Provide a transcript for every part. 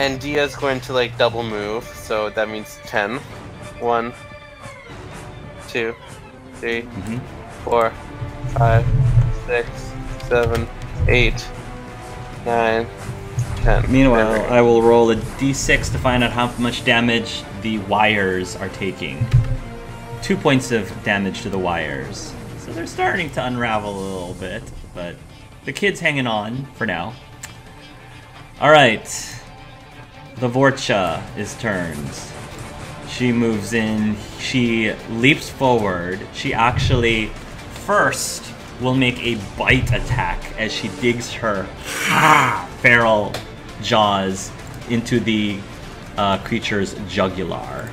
And Dia's going to like double move, so that means 10. 1, 2, 3, 4, 5, 6, 7, 8, 9, 10. Meanwhile, I will roll a d6 to find out how much damage the wires are taking. 2 points of damage to the wires. So they're starting to unravel a little bit, but the kid's hanging on for now. Alright. The Vorcha is turned. She moves in, she leaps forward. She actually first will make a bite attack as she digs her feral jaws into the creature's jugular.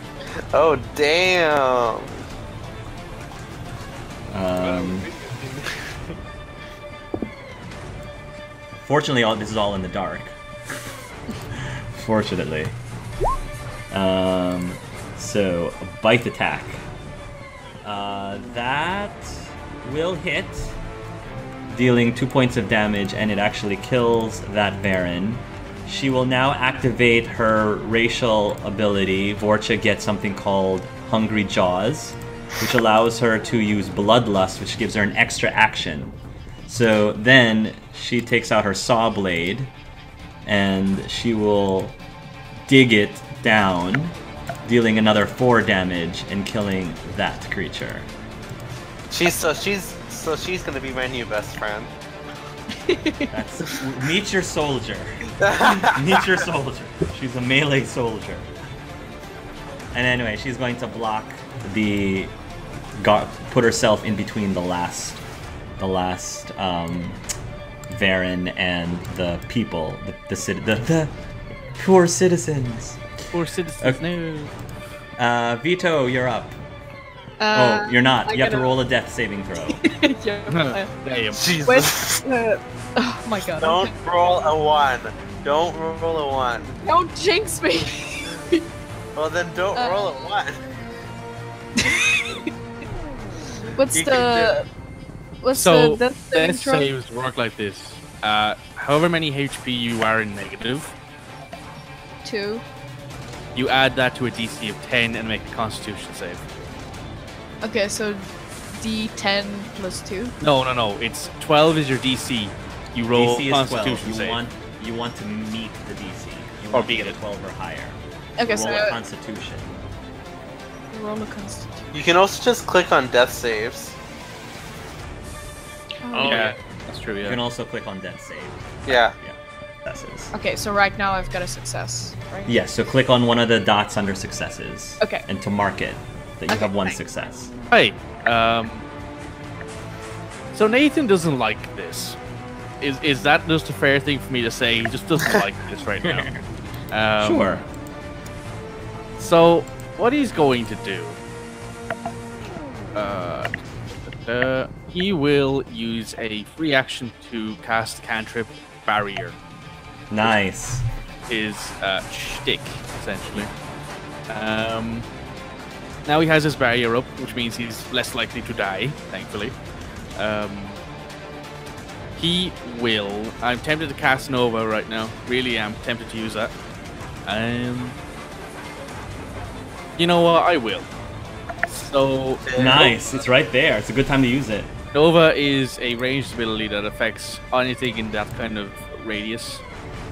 Oh, damn! Fortunately, this is all in the dark. Fortunately. So, a bite attack. That will hit, dealing 2 points of damage, and it actually kills that Baron. She will now activate her racial ability. Vorcha gets something called Hungry Jaws, which allows her to use Bloodlust, which gives her an extra action. So then she takes out her saw blade, and she will dig it down, dealing another 4 damage and killing that creature. She's gonna be my new best friend. That's meet your soldier. Meet your soldier. She's a melee soldier. And anyway, she's going to block the put herself in between the last Varen and the people, the poor citizens. Poor citizens. No. Vito, you're up. Oh, you're not. You have to roll a death saving throw. Damn. Jesus. Oh my god. Don't roll a 1. Don't roll a 1. Don't jinx me. Well, then don't roll a 1. What's You the Death saving throw? saves work like this. However many HP you are in negative, 2. you add that to a DC of 10 and make a Constitution save. Okay, so D10 plus 2. No. It's 12 is your DC. You roll DC is Constitution 12. save. You want to meet the DC. You Or want to beat get a it. 12 or higher. Okay, roll so a Constitution. roll a Constitution. You can also just click on death saves. Oh, yeah, that's true. You Yeah. can also click on death save. Yeah. Yeah, that's it. Okay, so right now I've got a success, right? Yes, so click on one of the dots under successes. Okay. And to mark it that you Okay, have one thanks. success. Hey, so Nathan doesn't like this. Is that just a fair thing for me to say? He just doesn't like this right now. Sure. So what he's going to do? He will use a free action to cast cantrip barrier. Nice. His shtick, essentially. Now he has his barrier up, which means he's less likely to die, thankfully. He will... I'm tempted to cast Nova right now. Really am tempted to use that. You know what? I will. So... Nice. It's right there. It's a good time to use it. Nova is a ranged ability that affects anything in that kind of radius.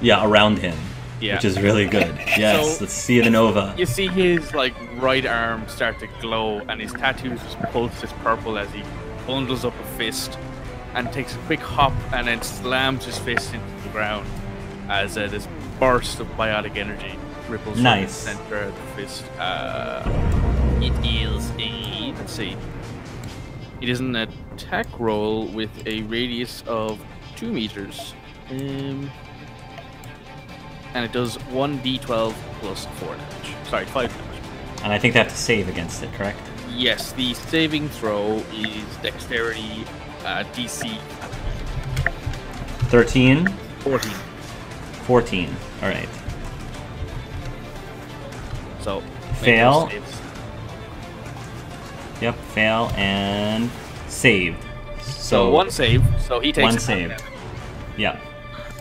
Yeah, around him. Yeah. Which is really good. Yes, So- let's see the Nova. You see his right arm start to glow, and his tattoos just pulse this purple as he bundles up a fist and takes a quick hop and then slams his fist into the ground as this burst of biotic energy ripples Nice. from the center of the fist. It is a... let's see. It is an attack roll with a radius of 2 meters. And it does 1d12 plus 4 damage. Sorry, 5 damage. And I think they have to save against it, correct? Yes, the saving throw is dexterity DC 13? 14. 14. Alright. So, make Fail. those saves. Yep, fail and saved. So, 1 save, so he takes 1 half save. damage. Yeah.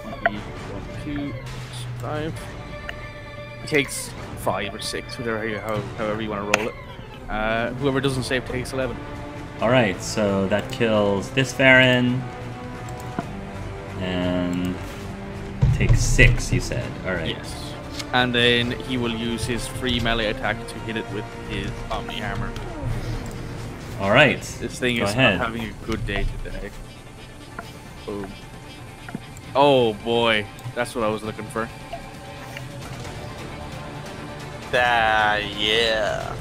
1, 2, 5. He takes 5 or 6, however you want to roll it. Whoever doesn't save takes 11. Alright, so that kills this Baron. And takes 6, you said. Alright. Yes. And then he will use his free melee attack to hit it with his Omni Hammer. Alright. This thing Go is ahead. not having a good day today. Boom. Oh boy, that's what I was looking for. Yeah.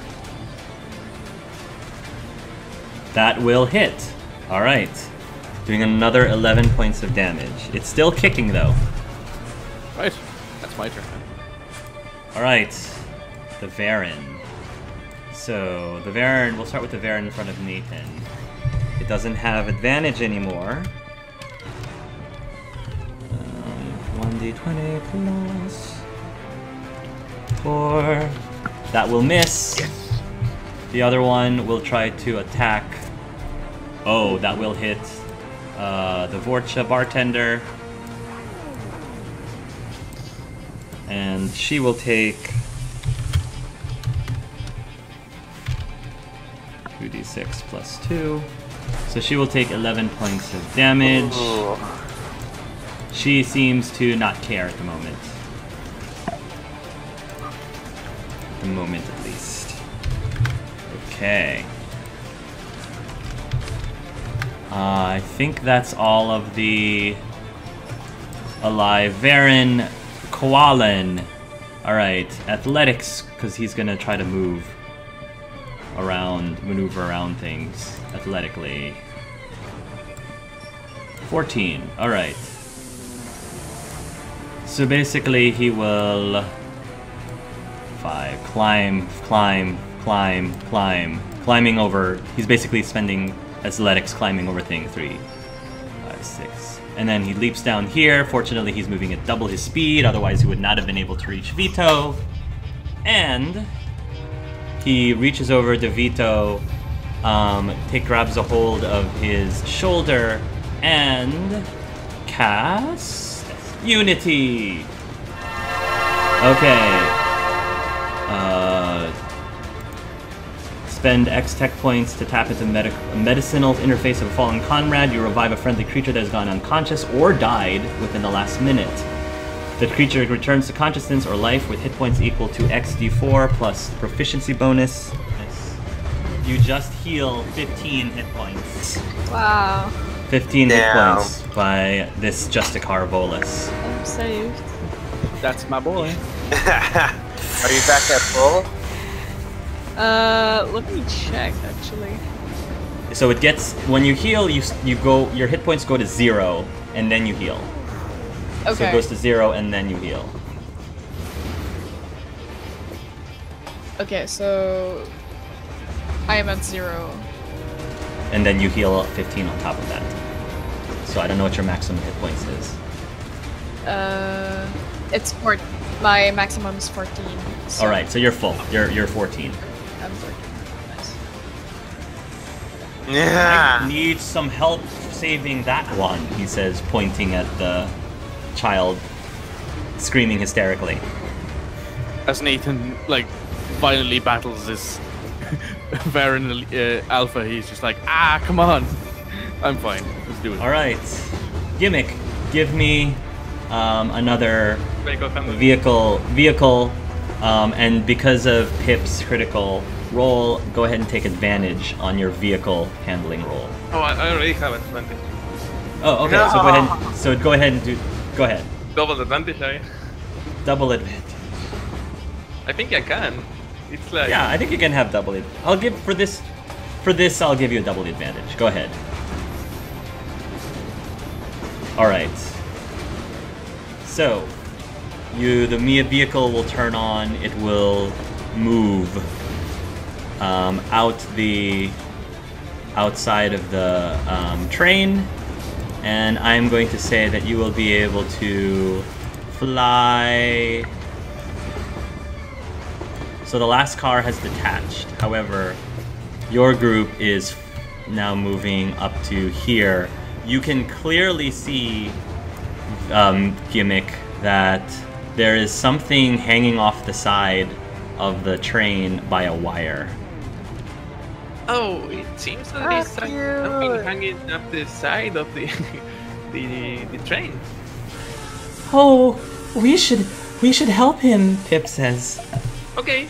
That will hit. Alright. Doing another 11 points of damage. It's still kicking though. Right, that's my turn. Alright. The Varan. So, the Varan, we'll start with the Varan in front of Nathan. It doesn't have advantage anymore. 1d20 plus 4. That will miss. Yes. The other one will try to attack. Oh, that will hit the Vorcha bartender. And she will take 2d6 plus 2. So she will take 11 points of damage. Ooh. She seems to not care at the moment. At the moment, at least. Okay. I think that's all of the alive. Varan, Koalan. Alright, athletics, because he's gonna try to maneuver around things athletically. 14, alright. So basically he will 5, climbing over. He's basically spending athletics climbing over thing. 3, 5, 6. And then he leaps down here. Fortunately, he's moving at double his speed, otherwise he would not have been able to reach Vito. And he reaches over to Vito, grabs a hold of his shoulder, and casts Unity. Okay. Spend X tech points to tap into medicinal interface of a fallen comrade. You revive a friendly creature that has gone unconscious or died within the last minute. The creature returns to consciousness or life with hit points equal to XD4 plus the proficiency bonus. Nice. You just heal 15 hit points. Wow. 15 hit Damn. points by this Justicar Volus. I'm saved. That's my boy. Are you back at full? Let me check actually. So it gets, when you heal, you go, your hit points go to 0, and then you heal. Okay. So it goes to 0, and then you heal. Okay, so I am at 0. And then you heal 15 on top of that. So I don't know what your maximum hit points is. It's 14. My maximum is 14. So Alright, so you're full. You're 14. I'm 14. Nice. Yeah. I need some help saving that one, he says, pointing at the child screaming hysterically. As Nathan, like, violently battles this Varan Alpha, he's just like, come on. I'm fine. Let's do it. Alright. Gimmick, give me another vehicle, and because of Pip's critical roll, go ahead and take advantage on your vehicle handling roll. Oh, I already have advantage. Oh, okay. So go ahead. So go ahead and do. Go ahead. Double advantage, I. Double advantage. I think I can. It's like. Yeah, I think you can have double it. I'll give for this. For this, I'll give you a double advantage. Go ahead. All right. So, the Mia vehicle will turn on. It will move outside of the train, and I'm going to say that you will be able to fly. So the last car has detached. However, your group is now moving up to here. You can clearly see, Gimmick, that there is something hanging off the side of the train by a wire. Oh, it seems that there's something hanging up the side of the the train. Oh, we should help him, Pip says. Okay,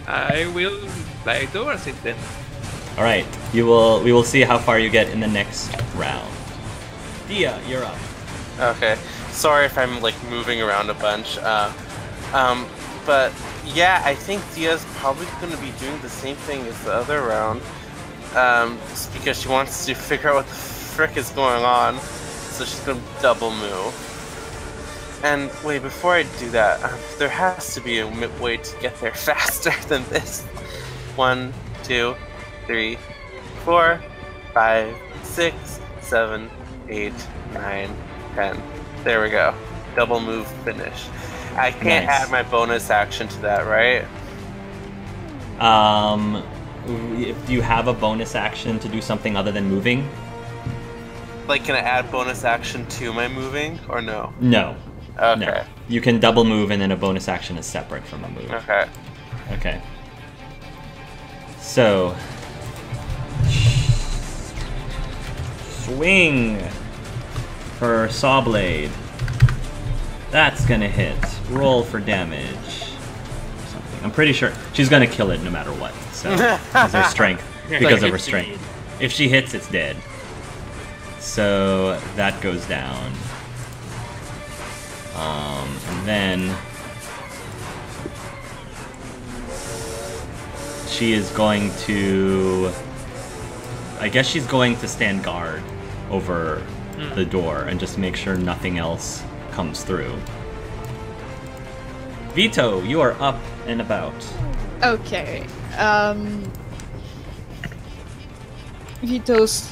I will fly towards it then. All right, we will see how far you get in the next round. Dia, you're up. Okay. Sorry if I'm like moving around a bunch. But yeah, I think Dia's probably going to be doing the same thing as the other round. Just because she wants to figure out what the frick is going on. So she's going to double move. And wait, before I do that, there has to be a way to get there faster than this. 1, 2, 3, 4, 5, 6, 7, 8, 9, 10. There we go. Double move finish. I can't add my bonus action to that, right? If you have a bonus action to do something other than moving? Like, can I add bonus action to my moving, or no? No. Okay. No. You can double move and then a bonus action is separate from a move. Okay. Okay. So... swing for Saw Blade. That's gonna hit. Roll for damage. Something. I'm pretty sure she's gonna kill it no matter what. So because her strength, because of her strength. If she hits, it's dead. So that goes down. And then she is going to. I guess she's going to stand guard over the door and just make sure nothing else comes through. Vito, you are up and about. Okay. Vito's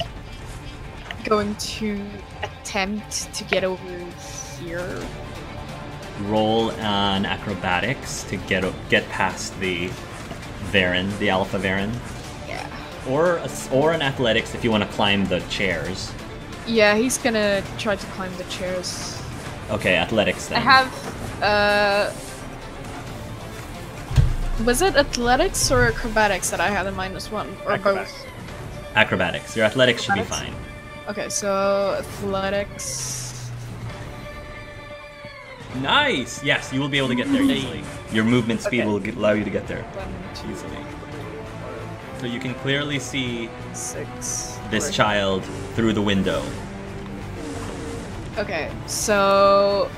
going to attempt to get over here. Roll on acrobatics to get past the Varen, the Alpha Varen. Yeah. Or an athletics if you want to climb the chairs. Yeah, he's gonna try to climb the chairs. Okay, athletics then. I have, was it athletics or acrobatics that I had in -1? Or Acrobatics. both? Acrobatics. Your athletics should be fine. Okay, so athletics. Nice! Yes, you will be able to get there easily. Your movement speed will allow you to get there 1, 2, easily. So you can clearly see 6. this child through the window. Okay, so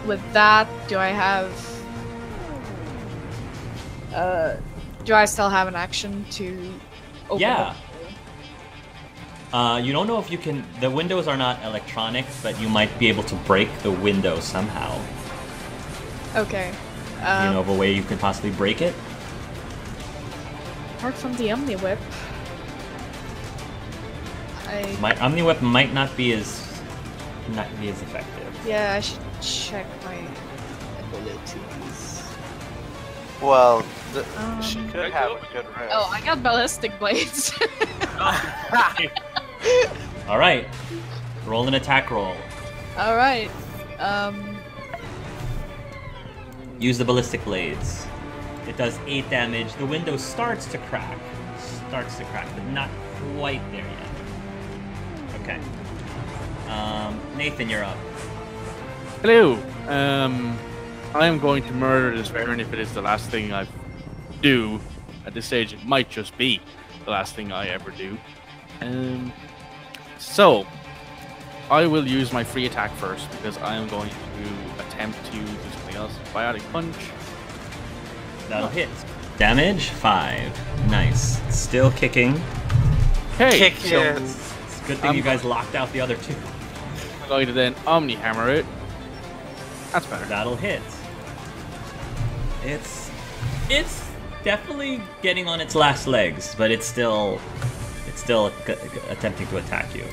with that, do I have? Do I still have an action to open? Yeah. You don't know if you can. The windows are not electronic, but you might be able to break the window somehow. Okay. You know of a way you could possibly break it? Apart from the Omni Whip, My Omni Whip might not be as effective. yeah, I should check my abilities. Well, she could have a good rest. Oh, I got ballistic blades. All right, roll an attack roll. All right. Use the ballistic blades. It does 8 damage. The window starts to crack. But not quite there yet. Okay. Nathan, you're up. Hello. I am going to murder this Varen if it is the last thing I do. At this stage, it might just be the last thing I ever do. So, I will use my free attack first because I am going to attempt to do something else. Biotic Punch. That'll hit. Damage 5. Nice. Still kicking. Okay. Kick So it. It's a good thing you guys locked out the other 2. I'm going to then Omni Hammer it. That's better. That'll hit. It's definitely getting on its last legs, but it's still attempting to attack you.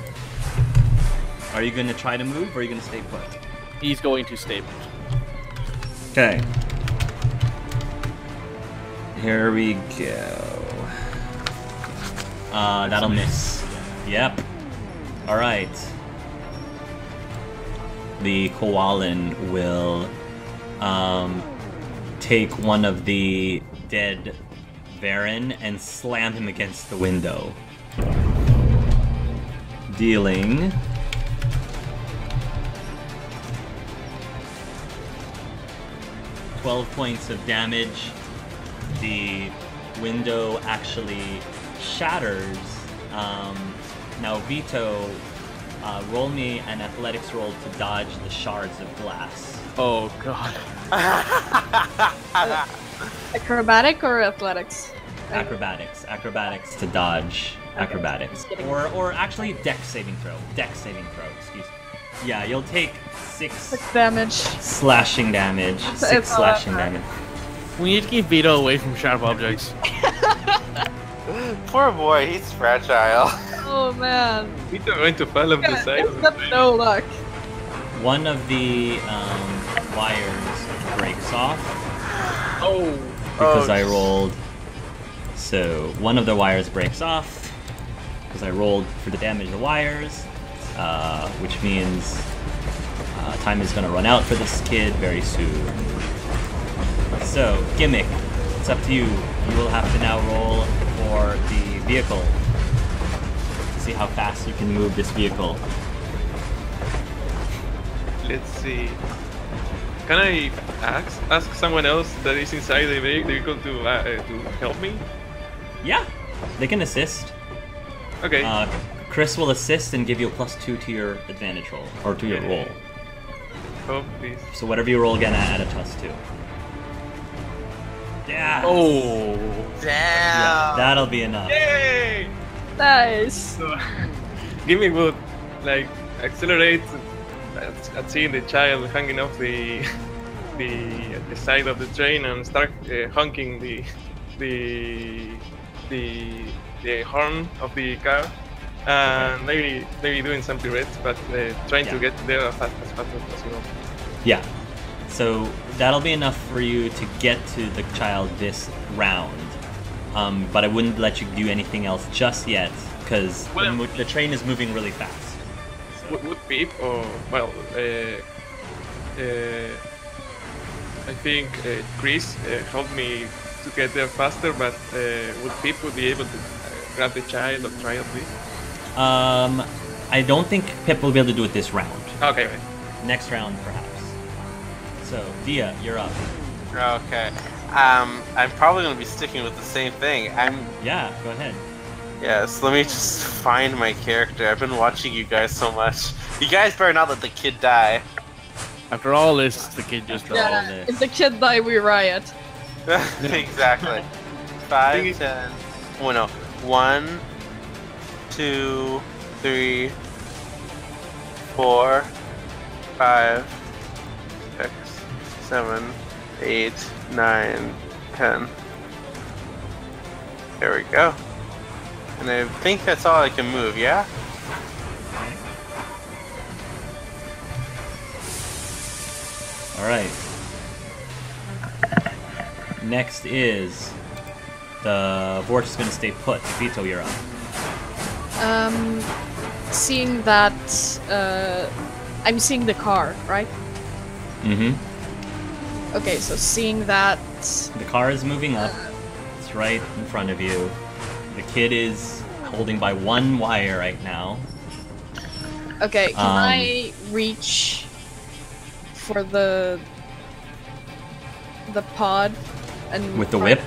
Are you going to try to move, or are you going to stay put? He's going to stay put. Okay. Here we go. That'll miss. Yep. All right. the koalan will take one of the dead Varen and slam him against the window, dealing 12 points of damage. The window actually shatters. Now Vito, roll me an athletics roll to dodge the shards of glass. Oh god. Acrobatic or athletics? Acrobatics. Acrobatics to dodge. Okay. Acrobatics. Just kidding. Or actually dex saving throw. Dex saving throw, excuse me. Yeah, you'll take 6 6 damage. slashing damage. It's 6 all slashing right. damage. We need to keep Vito away from sharp objects. Poor boy, he's fragile. Oh man. We don't going to fall off the side of the That's train. no luck. One of the wires breaks off Oh, because Oh, I rolled. So one of the wires breaks off because I rolled for the damage of the wires, which means time is going to run out for this kid very soon. So, Gimmick, it's up to you. You will have to now roll for the vehicle to see how fast you can move this vehicle. let's see. Can I ask someone else that is inside the vehicle to help me? Yeah, they can assist. Okay. Chris will assist and give you a +2 to your advantage roll, or to your roll. Oh, please. So whatever you roll again, add a +2. Yeah. Oh. Damn. Yeah, that'll be enough. Yay! Nice. So, Gimmick would like accelerate at seeing the child hanging off the side of the train and start honking the horn of the car, and maybe doing some pirouettes, but trying to get there as fast as possible. Yeah. So that'll be enough for you to get to the child this round. But I wouldn't let you do anything else just yet, because the train is moving really fast. Would Pip or I think Chris helped me to get there faster, but would Pip be able to grab the child or try at least? I don't think Pip will be able to do it this round. Okay. Next round, perhaps. So, Dia, you're up. Okay. I'm probably gonna be sticking with the same thing. Yeah, go ahead. Yes, let me just find my character. I've been watching you guys so much. You guys better not let the kid die. After all this, the kid just died. Yeah, this. if the kid die, we riot. Exactly. 5, 10. Oh no. 1, 2, 3, 4, 5, 6, 7, 8, 9, 10. There we go. And I think that's all I can move, yeah? Alright. Next is the Vortex is going to stay put. Vito, you're up. Seeing that, I'm seeing the car, right? Mm-hmm. Okay, so seeing that, The car is moving up. It's right in front of you. The kid is holding by one wire right now. okay, can I reach for the pod and With the whip?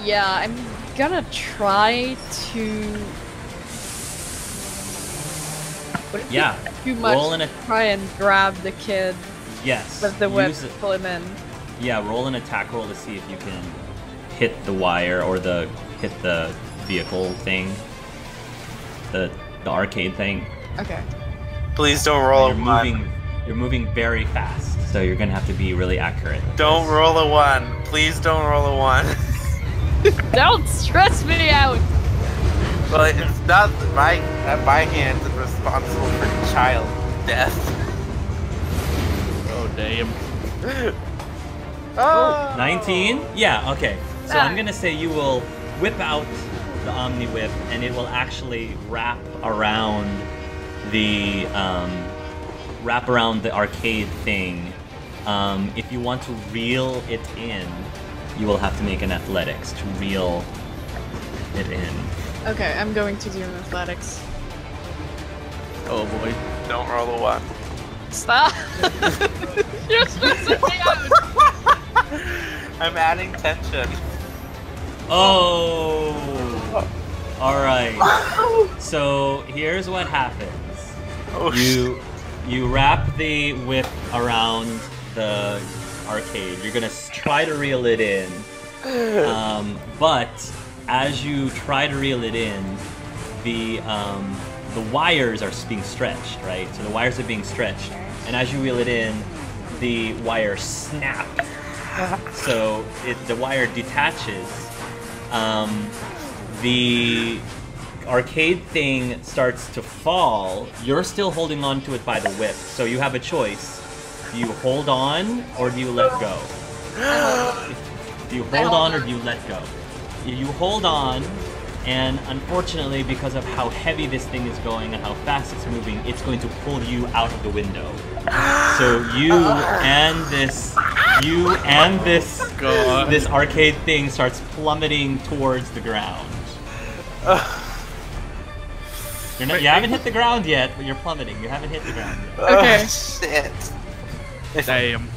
Yeah, I'm gonna try to. Would it be Yeah, too much roll to an try and grab the kid Yes. with the whip, use it. pull him in. Yeah, roll an attack roll to see if you can hit the wire or hit the vehicle thing. The arcade thing. Okay. Please don't roll a You're 1. You're moving very fast, so you're gonna have to be really accurate. Don't roll a 1. Please don't roll a 1. Don't stress me out! Well, it's not my hand is responsible for child death. Oh damn. Oh, 19? Yeah, okay. So I'm gonna say you will whip out the Omni Whip, and it will actually wrap around the wrap around the arcade thing. If you want to reel it in, you will have to make an athletics to reel it in. Okay, I'm going to do an athletics. Oh boy. Don't roll a 1. Stop! You're stressing me out! I'm adding tension. Oh! Alright. So here's what happens. Oh, You wrap the whip around the arcade. You're gonna try to reel it in. But as you try to reel it in, the wires are being stretched, right? So the wires are being stretched, and as you reel it in, the wire snaps. So the wire detaches. The arcade thing starts to fall. You're still holding on to it by the whip, so you have a choice. Do you hold on or do you let go? Do you hold on or do you let go? You hold on, and unfortunately, because of how heavy this thing is going and how fast it's moving, it's going to pull you out of the window. So you and this this arcade thing starts plummeting towards the ground. You haven't hit the ground yet, but you're plummeting. You haven't hit the ground yet. Okay. Shit. Damn.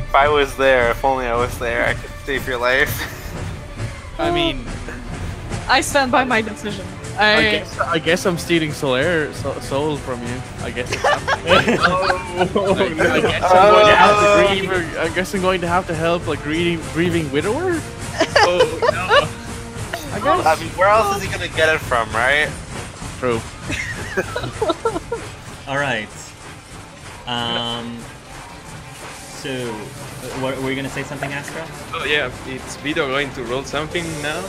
If I was there, if only I was there, I could save your life. I mean, I stand by my decision. I guess I'm stealing soul from you. I guess. I guess I'm going to have to help a grieving widower. Oh no. I guess. I mean, where else is he gonna get it from, right? True. All right. So, were you gonna say something, Astra? Oh yeah, it's Vito going to roll something now.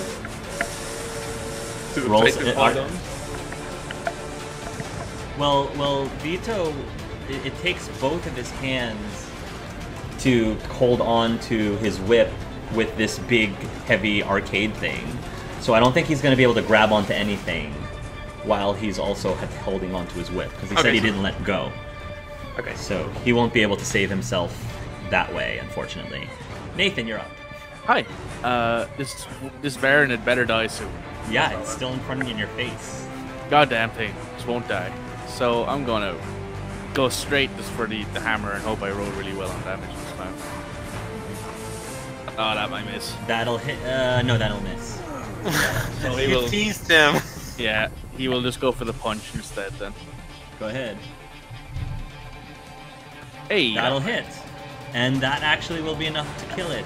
To Rolls try to hold on. Well, Vito, it takes both of his hands to hold on to his whip with this big, heavy arcade thing. So I don't think he's going to be able to grab onto anything while he's also holding onto his whip, because he said he didn't let go. Okay. So he won't be able to save himself that way, unfortunately. Nathan, you're up. Hi. This Baron had better die soon. Yeah, it's still in front of you in your face. Goddamn thing. Just won't die. So I'm gonna go straight just for the hammer and hope I roll really well on damage this time. Oh, that might miss. That'll hit. No, that'll miss. So he You will. teased him. Yeah, he will just go for the punch instead then. Go ahead. Hey. That'll hit. And that actually will be enough to kill it.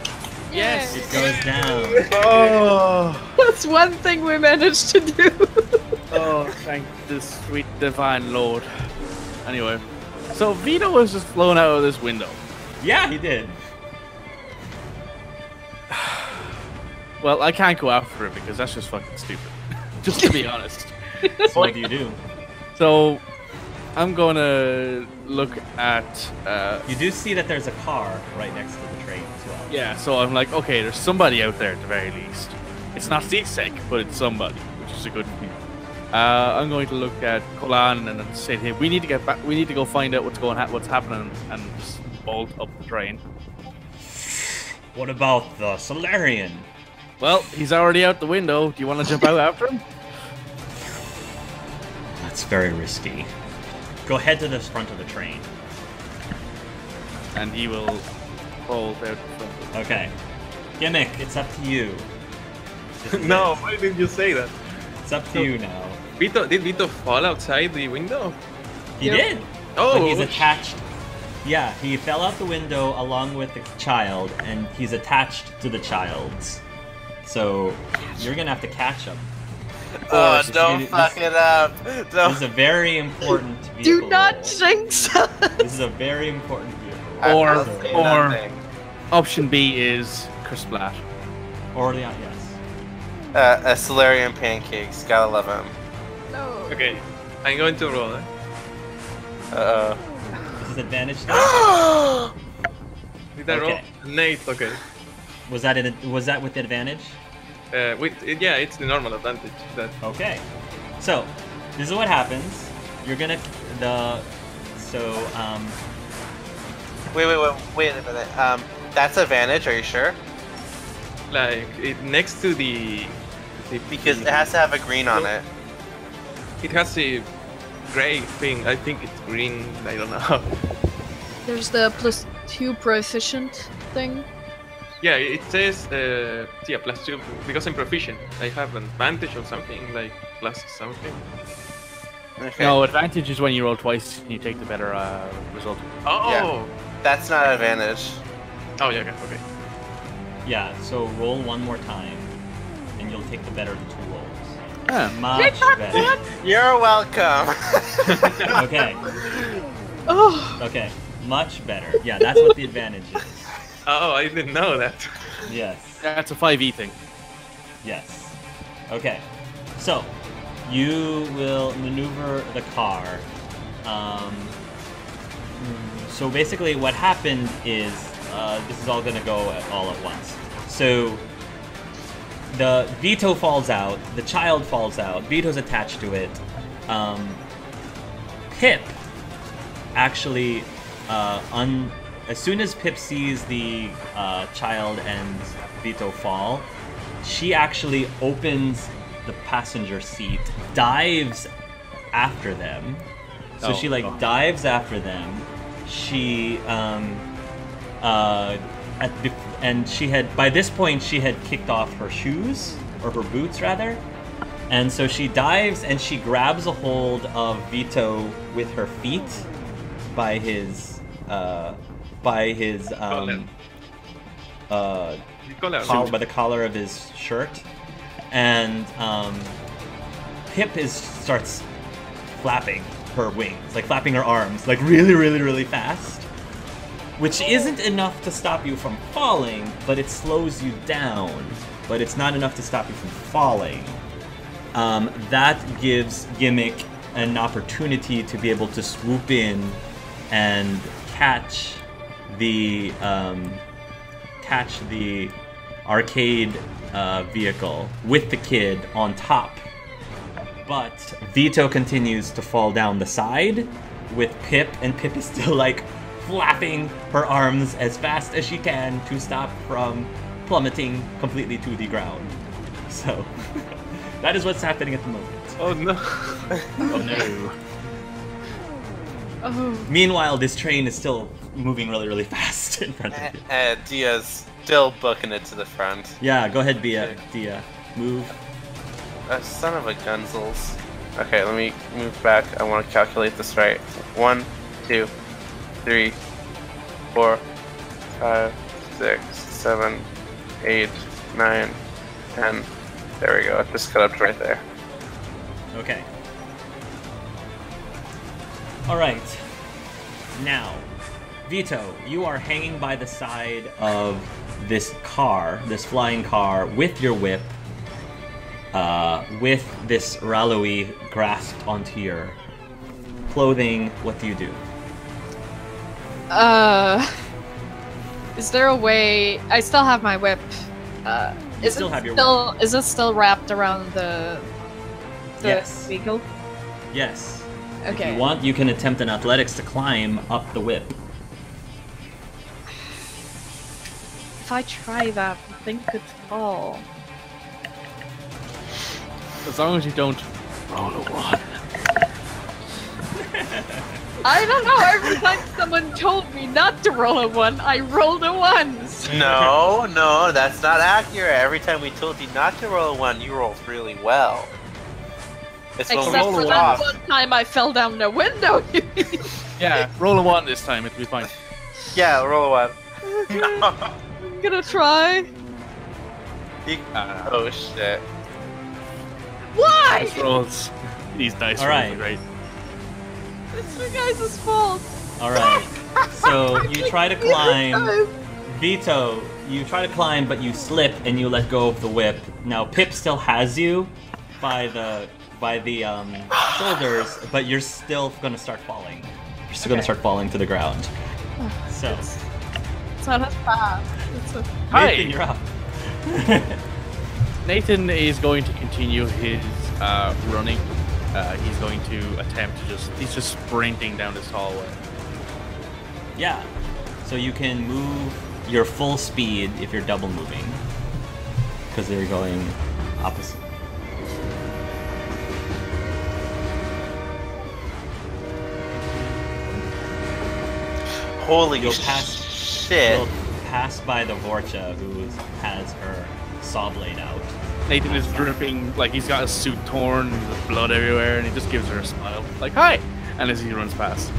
Yes. It goes down. Oh. That's one thing we managed to do. Oh, thank the sweet divine lord. Anyway, so Vito was just flown out of this window. Yeah, he did. Well, I can't go after him because that's just fucking stupid. Just to be honest. So what do you do? So, I'm gonna look at. You do see that there's a car right next to the train as well. Yeah, so I'm like, okay, there's somebody out there at the very least. It's not Sisek, but it's somebody, which is a good thing. I'm going to look at Kolan and say to him, we need to get back. We need to go find out what's happening, and just bolt up the train. What about the Solarian? Well, he's already out the window. Do you want to jump out after him? That's very risky. Go head to the front of the train. And he will hold out the front. Okay. Gimmick, it's up to you. No, why did you say that? It's up to you now. Did Vito fall outside the window? He did! Oh, But he's attached. Yeah, he fell out the window along with the child, and he's attached to the child's. So, you're gonna have to catch him. Oh, don't fuck it up. This Don't. is a very important vehicle. Do not roll. jinx us. This is a very important vehicle. Or- Say or- nothing. Option B is Crisplat. Or, yeah, yes. A Solarian pancake, scale 11. No. Okay, I'm going to roll it. Uh-oh. This is advantage die? Did I Okay. roll? Nate, okay. Was that with advantage? Yeah, it's the normal advantage. That Okay. So, this is what happens. You're gonna So, Wait a minute. That's advantage. Are you sure? Like next to the Because it has to have a green on it. It has a gray thing. I think it's green. I don't know. There's the +2 proficient thing. Yeah, it says +2 because I'm proficient. I have an advantage or something like plus something. Okay. No, advantage is when you roll twice and you take the better result. Oh. Yeah. That's not advantage. Oh yeah. Okay. yeah, so roll one more time, and you'll take the better of the 2 rolls. Ah. Much better. You're welcome. Okay, Oh, okay, much better. Yeah, that's what the advantage is. Oh, I didn't know that. Yes, That's a 5e thing. yes. Okay, so you will maneuver the car. So basically, what happened is this is all going to go all at once. So the Vito falls out, the child falls out, Vito's attached to it. Pip actually, as soon as Pip sees the child and Vito fall, she actually opens the passenger seat, dives after them. So she like dives after them. She and she had, by this point, she had kicked off her shoes, or her boots rather, and so she dives and she grabs a hold of Vito with her feet by his by the collar of his shirt, and Pip starts flapping her wings, like flapping her arms, like really fast. Which isn't enough to stop you from falling, but it slows you down. But it's not enough to stop you from falling. That gives Gimmick an opportunity to be able to swoop in and catch the arcade vehicle with the kid on top. But Vito continues to fall down the side with Pip, and Pip is still like flapping her arms as fast as she can to stop from plummeting completely to the ground. So that is what's happening at the moment. Oh no. Oh no. oh. Meanwhile, this train is still moving really fast in front of you. Dia's still booking it to the front. Yeah, go ahead, Dia. Move. Son of a gunzels. Okay, let me move back. I want to calculate this right. 1, 2, 3, 4, 5, 6, 7, 8, 9, 10. There we go. It just cut up to right there. Okay. Alright. Now, Vito, you are hanging by the side of this car, this flying car, with your whip, with this Ralloui grasped onto your clothing. What do you do? Is there a way? I still have my whip. You still have your whip. Is it still wrapped around the Yes. vehicle? Yes. Okay. If you want, you can attempt an athletics to climb up the whip. If I try that, the thing could fall. As long as you don't roll a 1. I don't know. Every time someone told me not to roll a 1, I rolled a 1. No, that's not accurate. Every time we told you not to roll a 1, you rolled really well. It's when Except we for roll that off. one time I fell down the window. Yeah, roll a 1 this time, it'll be fine. Yeah, roll a 1. I'm gonna try. Oh shit. Why? Dice rolls. These dice All rolls right. are great. It's you guys' fault. Alright. So you try to climb. Vito, you try to climb, but you slip and you let go of the whip. Now Pip still has you by the shoulders, but you're still gonna start falling. You're still gonna start falling to the ground. So, It's not as fast. It's a... Hi. Nathan, you're up. Nathan is going to continue his running he's going to attempt to he's just sprinting down this hallway. Yeah. So you can move your full speed if you're double moving. Because they're going opposite. Holy You'll shit. You'll pass by the Vorcha who has her saw blade out. Nathan is dripping, like he's got his suit torn, with blood everywhere, and he just gives her a smile, like, hi! And as he runs past.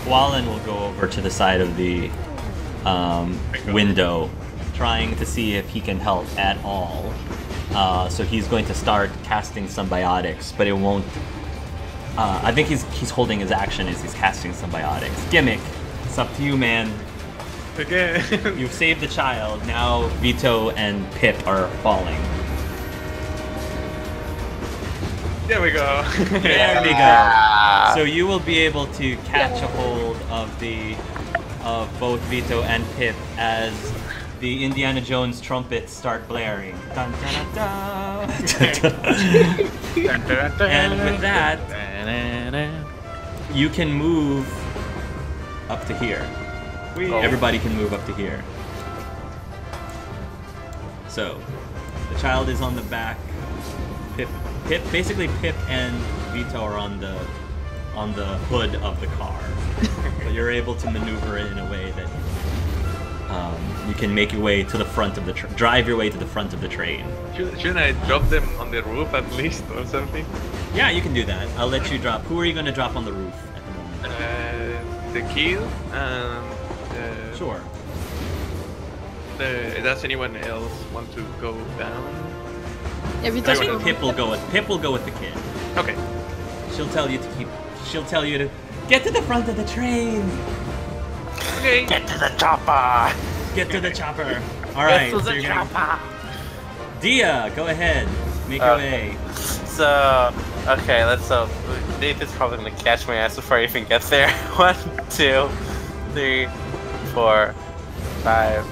Wallen will go over to the side of the window, trying to see if he can help at all. So he's going to start casting Symbiotics, but it won't... I think he's holding his action as he's casting Symbiotics. Gimmick, it's up to you, man. Okay. You've saved the child. Now Vito and Pip are falling. There we go. There we go. So you will be able to catch a hold of both Vito and Pip as the Indiana Jones trumpets start blaring. Dun, dun, dun, dun. And with that, you can move up to here. Everybody can move up to here. So, the child is on the back. Basically Pip and Vito are on the hood of the car. So you're able to maneuver it in a way that you can make your way to the front of the drive your way to the front of the train. Shouldn't I drop them on the roof at least or something? Yeah, you can do that. I'll let you drop. Who are you going to drop on the roof at the moment? The kid and... Sure. Does anyone else want to go down? Yeah, we I think Pip will go with the kid. Okay. She'll tell you to get to the front of the train. Okay. Get to the chopper. Get to the chopper. All right. Get to the chopper. Dia, go ahead. Make your way. So, okay, Nathan's probably gonna catch my ass before I even get there. 1, 2, 3, 4, 5,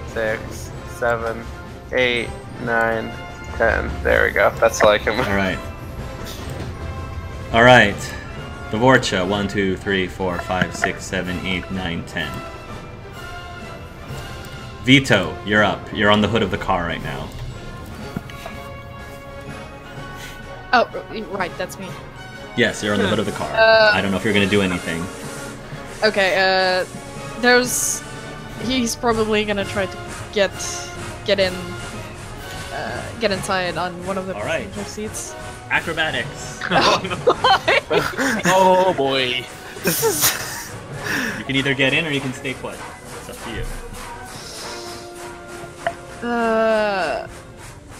6, 7, 8, 9, 10. There we go. That's all I can. All right. All right. The Vorcha. 1, 2, 3, 4, 5, 6, 7, 8, 9, 10. Vito, you're up. You're on the hood of the car right now. Oh, right, that's me. Yes, you're on the hood of the car. I don't know if you're gonna do anything. Okay, he's probably gonna try to get inside on one of the passenger seats. Acrobatics. Oh boy. You can either get in or you can stay put. It's up to you.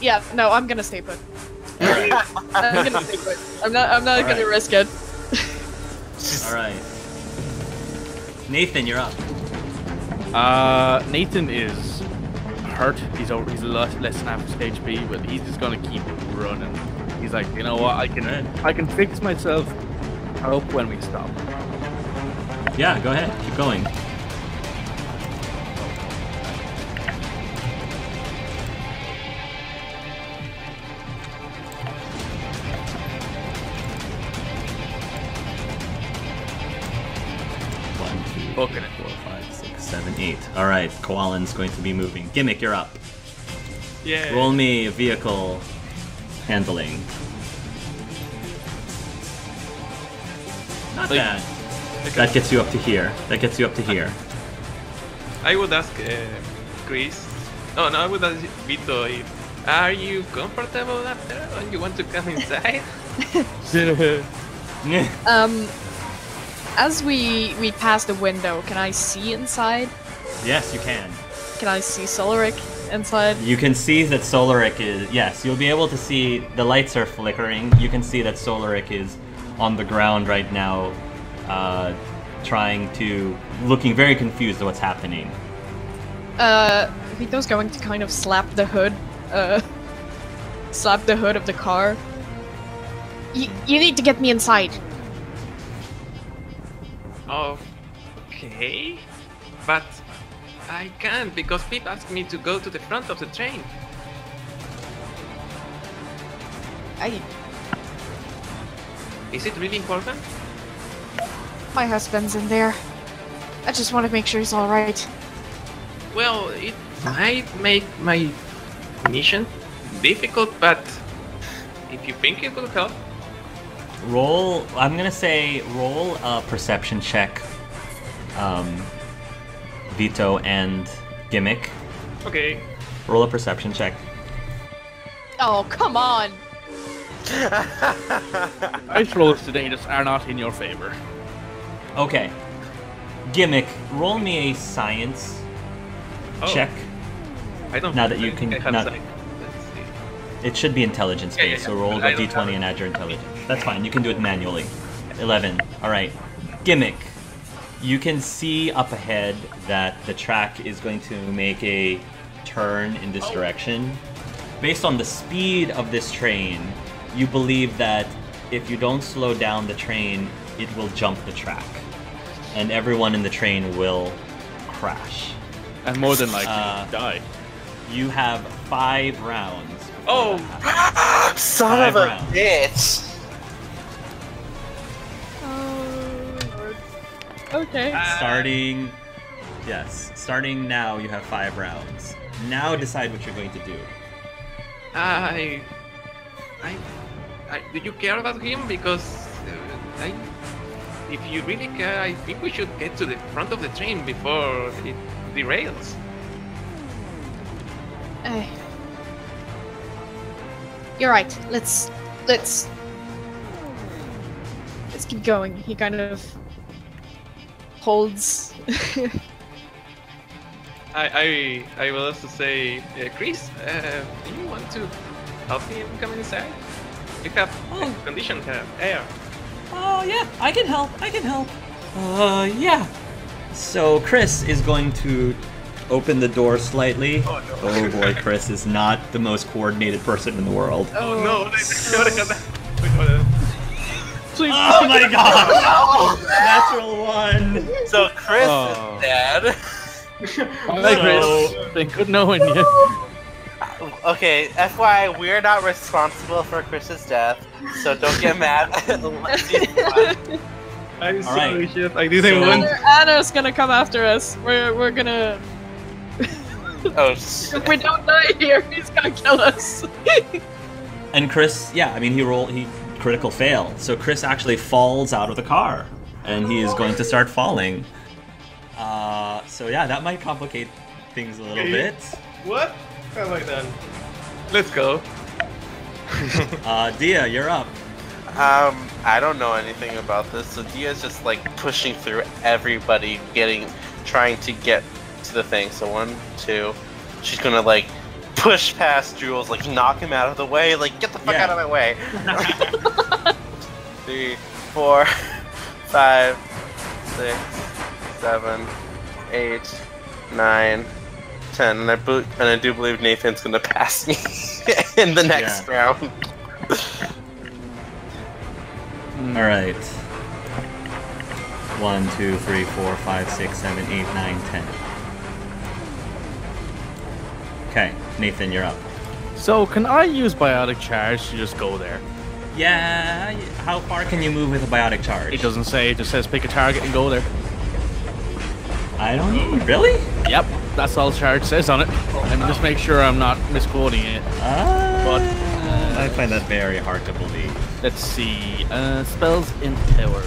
Yeah, no, I'm gonna stay put. Alright. I'm gonna stay put. I'm not gonna risk it. Alright. Nathan, you're up. Nathan is hurt. He's less than half his HP, but he's just gonna keep running. He's like, you know what? I can fix myself up when we stop. Yeah, go ahead. Keep going. Booking it. 4, 5, 6, 7, 8. Alright, Koalan's going to be moving. Gimmick, you're up. Yeah. Roll me a vehicle handling. Not bad. That gets you up to here. I would ask Chris. No, I would ask Vito are you comfortable up there and you want to come inside? As we pass the window, can I see inside? Yes, you can. Can I see Solaric inside? You can see that Solaric is... Yes, you'll be able to see... The lights are flickering. You can see that Solaric is on the ground right now, looking very confused at what's happening. Vito's going to kind of slap the hood of the car. You need to get me inside. Okay, but I can't because Pip asked me to go to the front of the train. Is it really important? My husband's in there. I just want to make sure he's all right. Well, it might make my mission difficult, but if you think it will help. Roll. I'm gonna say roll a perception check. Vito and Gimmick. Okay. Roll a perception check. Oh, come on! Dice rolls today just are not in your favor. Okay. Gimmick, roll me a science check. I don't. Now that you think can- I have not- sight. Let's see. It should be intelligence Yeah, based, yeah, so yeah. roll I a don't d20 have and add your intelligence. That's fine, you can do it manually. 11. Alright. Gimmick, you can see up ahead that the track is going to make a turn in this direction. Based on the speed of this train, you believe that if you don't slow down the train, it will jump the track. And everyone in the train will crash. And more than likely, die. You have 5 rounds. before Oh. that happens. Son 5 of a rounds. bitch! Oh, Lord. Okay. Starting now, you have 5 rounds. Now decide what you're going to do. Do you care about him? Because if you really care, I think we should get to the front of the train before it derails. You're right. Let's keep going. He kind of holds. I will also say, Chris, do you want to help him come inside? You have condition air. Oh yeah, I can help. Yeah. So Chris is going to open the door slightly. Oh, no. Oh boy, Chris is not the most coordinated person in the world. Oh no! Please. Oh my god! Natural 1. So Chris Oh. is dead. Hi, Chris. Been good knowing you. Okay, FYI, we're not responsible for Chris's death, so don't get mad. I'm All sorry, right. Chef. I didn't want. Anna's gonna come after us. We're gonna. Oh, If we don't die here, he's gonna kill us. And Chris, yeah, I mean he critical fail. So Chris actually falls out of the car, and he is going to start falling. So yeah, that might complicate things a little bit. What have I done? Let's go. Dia, you're up. I don't know anything about this, so Dia's just like pushing through everybody, trying to get to the thing. So 1, 2, she's gonna like push past Jules, like knock him out of the way, like get the fuck Yeah. out of my way. 3, 4, 5, 6, 7, 8, 9, 10, and I do believe Nathan's gonna pass me in the next round. All right. 1, 2, 3, 4, 5, 6, 7, 8, 9, 10. Okay, Nathan, you're up. So, can I use biotic charge to just go there? Yeah. How far can you move with a biotic charge? It doesn't say. It just says pick a target and go there. I don't know. Really? Yep, that's all charge says on it. Let me just make sure I'm not misquoting it. But I find that very hard to believe. let's see. Spells in towers.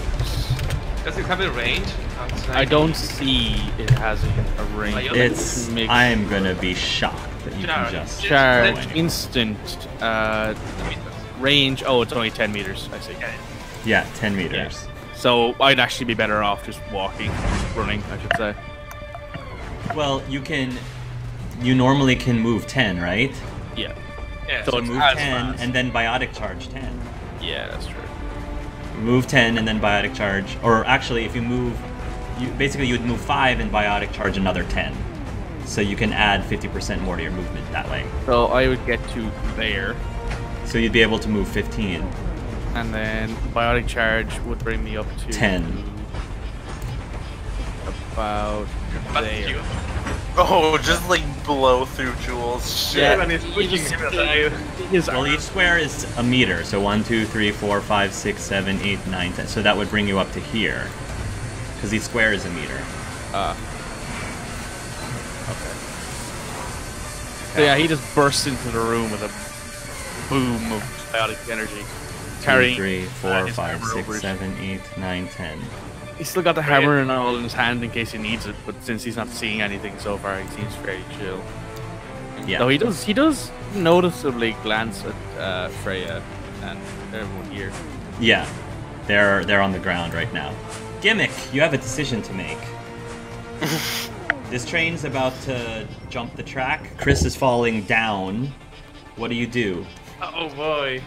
Does it have a range? Outside? I don't see it has a range. It's. Make- I'm gonna be shocked that you can Charge. just. charge go anywhere. instant range. Oh, it's only 10 meters. I see. Yeah, 10 meters. So I'd actually be better off just walking, running, I should say. Well, you can. You normally can move 10, right? Yeah. Yeah, So So it's move as 10 fast. and then biotic charge 10. Yeah, that's true. Move 10 and then biotic charge. Or actually, if you move. Basically, you would move 5 and biotic charge another 10. So you can add 50% more to your movement that way. So I would get to there, So you'd be able to move 15. and then biotic charge would bring me up to 10. about But there. you- Oh, just like blow through Jules. Shit. Everyone is pushing him aside. Well, each square is a meter, so 1, 2, 3, 4, 5, 6, 7, 8, 9, 10. So that would bring you up to here. Because each square is a meter. Okay. So yeah, he just bursts into the room with a boom of chaotic energy. 2, Carrying 3, 4, his 5, hammer 6, over his- 7, 8, 9, 10. He's still got the hammer and all in his hand in case he needs it, but since he's not seeing anything so far, he seems very chill. Yeah. Though he does noticeably glance at Freya and everyone here. Yeah. They're on the ground right now. Gimmick, you have a decision to make. This train's about to jump the track. Chris is falling down. What do you do? Oh boy.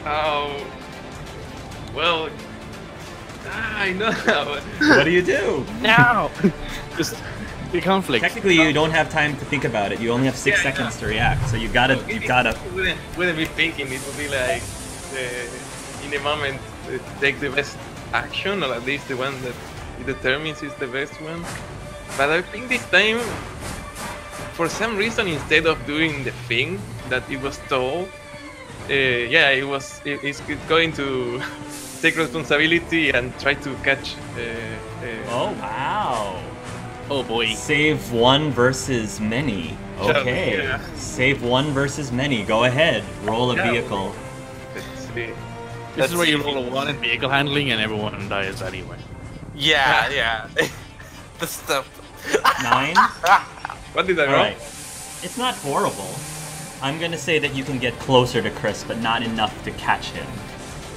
Oh. Well. I know. What do you do? Now! Just the conflict. Technically, you don't have time to think about it. You only have 6 Yeah, seconds to react, so you gotta. It wouldn't be thinking. It would be like, in the moment, take the best action, or at least the one that it determines is the best one. But I think this time, for some reason, instead of doing the thing that it was told, it's going to take responsibility and try to catch. Oh wow! Oh boy. Save one versus many. Okay. Yeah. Save one versus many. Go ahead. Roll a Yeah. vehicle. Let's see. This is where you roll a 1 in vehicle handling and everyone dies anyway. Yeah, yeah. The stuff. 9. What did I All roll? right. It's not horrible. I'm gonna say that you can get closer to Chris, but not enough to catch him.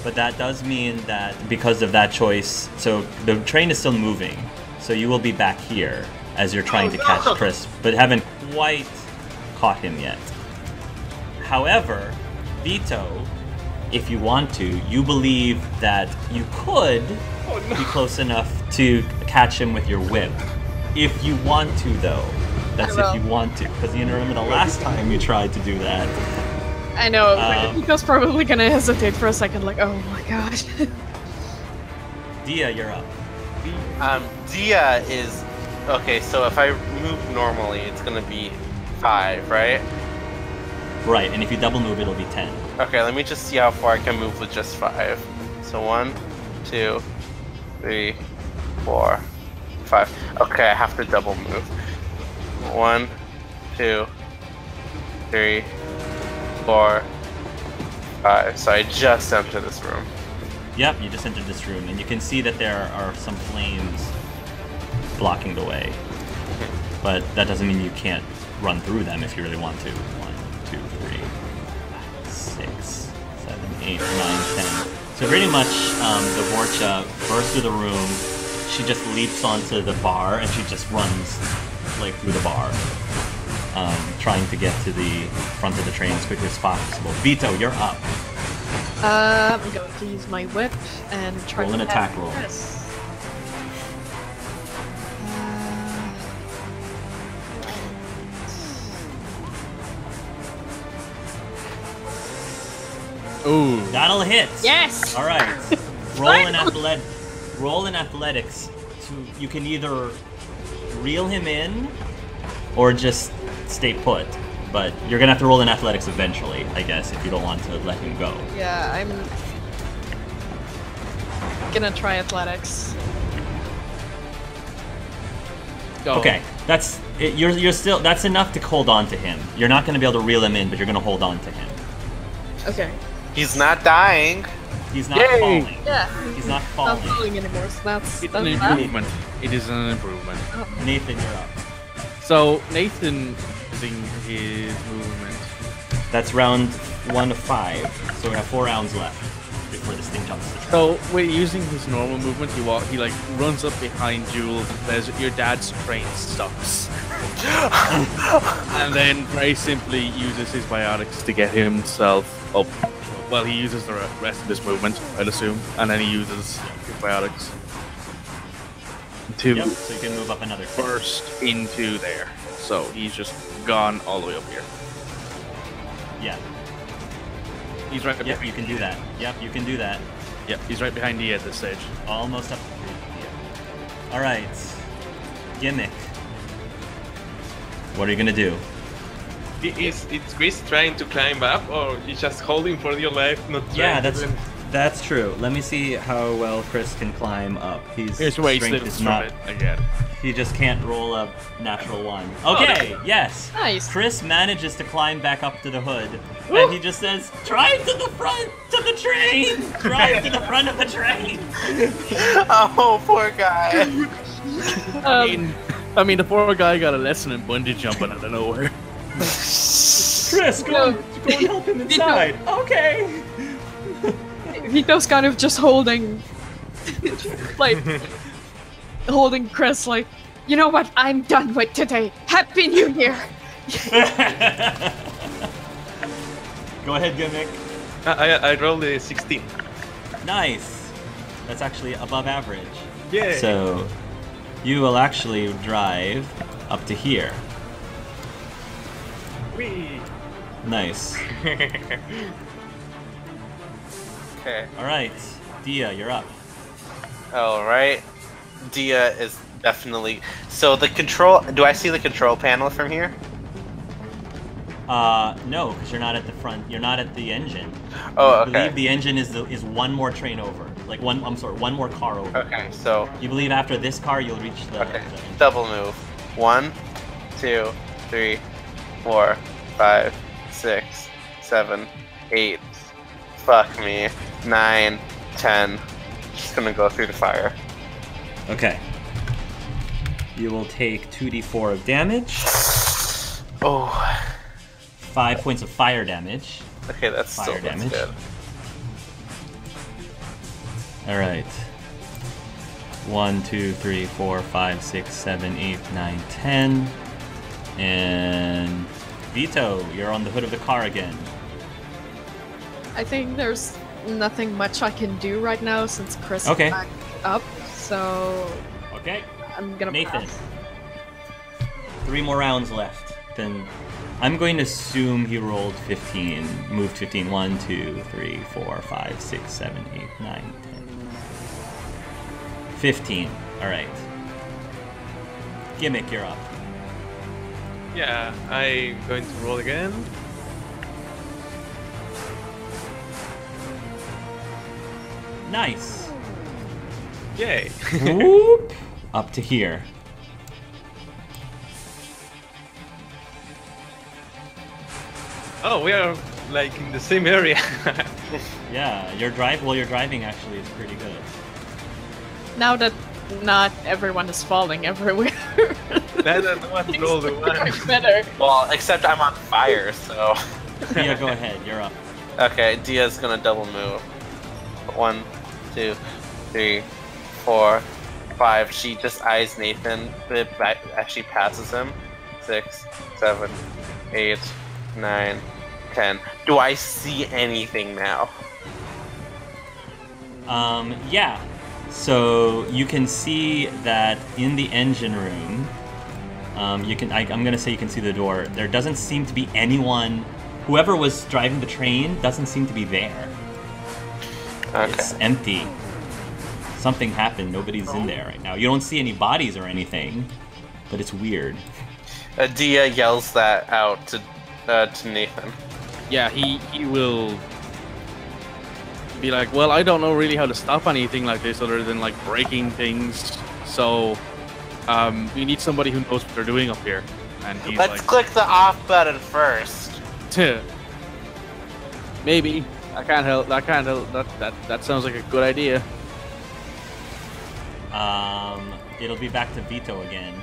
But that does mean that because of that choice, so the train is still moving. So you will be back here as you're trying to catch Chris, but haven't quite caught him yet. However, Vito, if you want to, you believe that you could be close enough to catch him with your whip. If you want to, though. That's I if you will. want to. Because you remember the last time you tried to do that. I know. Vito's Um, probably gonna hesitate for a second, like, oh my god. Dia, you're up. Dia is okay. So if I move normally, it's gonna be 5, right? Right, and if you double move, it'll be 10. Okay, let me just see how far I can move with just 5. So 1, 2, 3, 4, 5. Okay, I have to double move. 1, 2, 3, 4, 5. So I just entered this room. Yep, you just entered this room, and you can see that there are some flames blocking the way. But that doesn't mean you can't run through them if you really want to. 1, 2, 3, 6, 7, 8, 9, 10. So pretty much, the Vorcha bursts through the room. She just leaps onto the bar, and she just runs like through the bar, trying to get to the front of the train as quickly as possible. Vito, you're up. I'm going to use my whip and try Roll to an attack roll. Chris. Ooh. That'll hit. Yes! All right. Roll in athletics. You can either reel him in or just stay put. But you're gonna have to roll in athletics eventually, I guess, if you don't want to let him go. Yeah, I'm gonna try athletics. Go. Okay, you're still that's enough to hold on to him. You're not gonna be able to reel him in, but you're gonna hold on to him. Okay. He's not dying. He's not Yay! falling. Yeah. He's not Not falling. falling anymore, so that's It's an that. improvement. It is an improvement. Nathan, you're up. So Nathan using his movement. That's round 1 of 5. So we have 4 rounds left before this thing jumps the track. So when using his normal movement, he like runs up behind Jules and says, "Your dad's train sucks," and then very simply uses his biotics to get himself up. Well, he uses the rest of this movement, I'd assume, and then he uses his biotics to Yep, so you can move up another foot. burst into there. So he's just gone all the way up here. Yeah. He's right up Yep, here. you can do that. Yep, you can do that. Yeah, he's right behind Dia at this stage. Almost up to Dia. All right, Gimmick. What are you gonna do? Is Chris trying to climb up, or he's just holding for your life, not trying Yeah, to that's true. Let me see how well Chris can climb up. Here's where he slips from it again. He just can't roll a natural 1. Okay, yes. Nice. Chris manages to climb back up to the hood, and he just says, "Drive to the front of the train. Drive to the front of the train." Oh, poor guy. I mean, the poor guy got a lesson in bungee jumping out of nowhere. Chris, go and help him inside. Okay. Vito's kind of just holding, like, holding Chris, like, you know what? I'm done with today. Happy New Year. Go ahead, Gimmick. I rolled a 16. Nice. That's actually above average. Yeah. So you will actually drive up to here. Whee! Nice. Okay. All right, Dia, you're up. All right. Dia is definitely. So the control. Do I see the control panel from here? No, because you're not at the front. You're not at the engine. Oh, I okay. believe the engine is one more train over. Like one more car over. Okay, so. You believe after this car you'll reach the. Okay. Double move. 1, 2, 3, 4, 5, 6, 7, 8. Fuck me. 9, 10. Just gonna go through the fire. Okay. You will take 2d4 of damage. Oh. 5 points of fire damage. Okay, that's Fire still damage. good. All right. 1, 2, 3, 4, 5, 6, 7, 8, 9, 10. And Vito, you're on the hood of the car again. I think there's nothing much I can do right now since Chris Okay. is back up, so Okay. I'm gonna Nathan. pass. 3 more rounds left. Then I'm going to assume he rolled 15. Moved 15. 1, 2, 3, 4, 5, 6, 7, 8, 9, 10. 15. Alright. Gimmick, you're up. Yeah, I'm going to roll again. Nice. Yay. Whoop. Up to here. Oh, we are like in the same area. Yeah, your driving actually is pretty good. Now that not everyone is falling everywhere. That's what roll the one. Better. Well, except I'm on fire, so. Dia, go ahead. You're up. Okay, Dia's gonna double move. 1, 2, 3, 4, 5. She just eyes Nathan, but actually passes him. 6, 7, 8, 9, 10. Do I see anything now? Yeah. So you can see that in the engine room, I'm gonna say you can see the door. There doesn't seem to be anyone. Whoever was driving the train doesn't seem to be there. Okay. It's empty. Something happened. Nobody's in there right now. You don't see any bodies or anything, but it's weird. Dia yells that out to Nathan. Yeah, he will be like, well, I don't know really how to stop anything like this other than like breaking things. So, we need somebody who knows what they're doing up here. And he's Let's like, click the off button first. maybe. I can't help. That sounds like a good idea. It'll be back to Vito again,